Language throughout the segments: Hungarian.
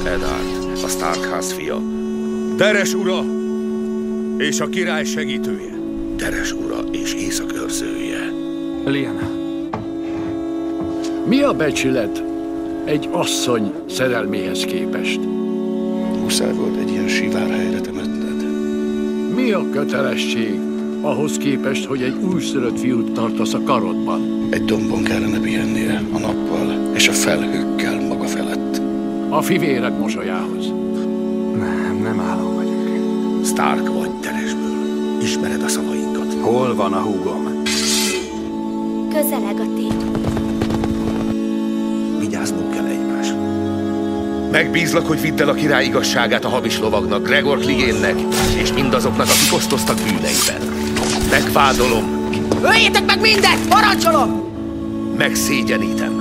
Eddard, a Starkház fia. Teres ura és a király segítője. Teres ura és Észak őrzője. Lyanna. Mi a becsület egy asszony szerelméhez képest? Muszáj volt egy ilyen sivárhelyre temetned. Mi a kötelesség ahhoz képest, hogy egy újszülött fiút tartasz a karodban? Egy dombon kellene pihennie, a nappal és a felhőkkel maga felett. A fivéred mosolyához. Nem álom vagyok. Stark vagy Teresből. Ismered a szavainkat. Hol van a húgom? Közeleg a tét. Vigyáznunk kell egymásra. Megbízlak, hogy vidd el a király igazságát a hamis lovagnak, Gregor Clegane-nek, és mindazoknak, akik osztoztak bűneiben. Megvádolom. Öljétek meg mindent! Parancsolom! Megszégyenítem.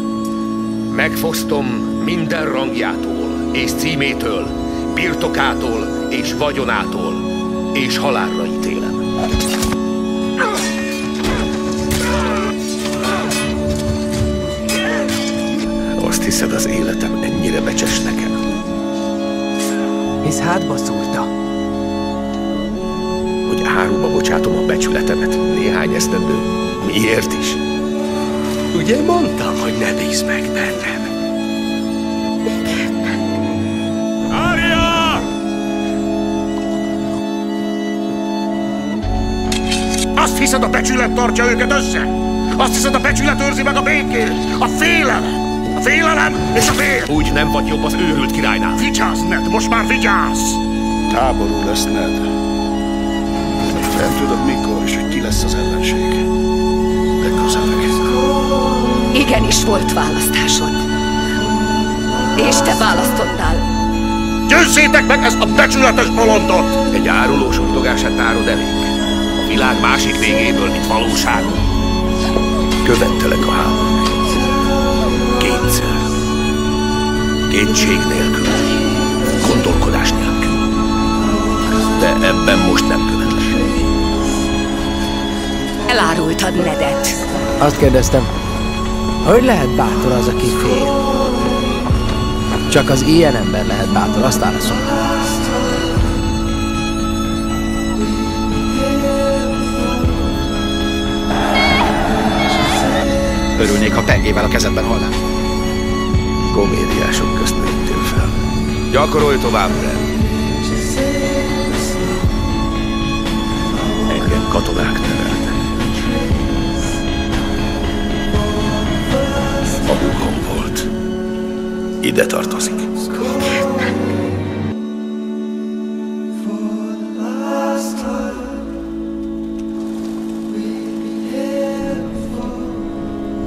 Megfosztom minden rangjától és címétől, birtokától és vagyonától, és halálra ítélem. Azt hiszed, az életem ennyire becses nekem? Hisz hátba szúrta. Hogy áruba bocsátom a becsületemet néhány esztendő. Miért is? Ugye mondtam, hogy ne bízz meg bennem? Arya! Azt hiszed, a becsület tartja őket össze? Azt hiszed, a becsület őrzi meg a békét? A félelem! A félelem és a vér! Úgy nem vagy jobb az őrült királynál. Vigyázz, Ned! Most már vigyázz! Háború lesz, Ned. Nem tudod mikor és hogy ki lesz az ellenség. De közeleg. Igenis volt választásod. És te választottál. Győzzétek meg ezt a becsületes bolondot! Egy áruló suttogását tárod elég. A világ másik végéből, mint valóság. Követtelek a háborút. Kétszer. Kétség nélkül. Gondolkodás nélkül. De ebben most nem követlek. Elárultad Nedet. Azt kérdeztem, hogy lehet bátor az, aki fél? Csak az ilyen ember lehet bátor, azt válaszoltam. Örülnék, ha pengével a kezedben halnám. Gomériások közt nőttél fel. Gyakorolj tovább, Bran. Engem katonák neveltek. A húgom volt. Ide tartozik.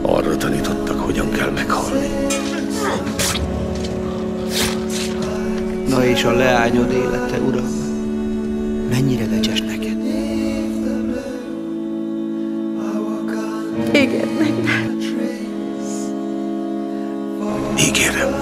Arra tanítottak, hogyan kell meghalni. Na és a leányod élete, uram? Mennyire becses neked? Igen, meg. Ígérem.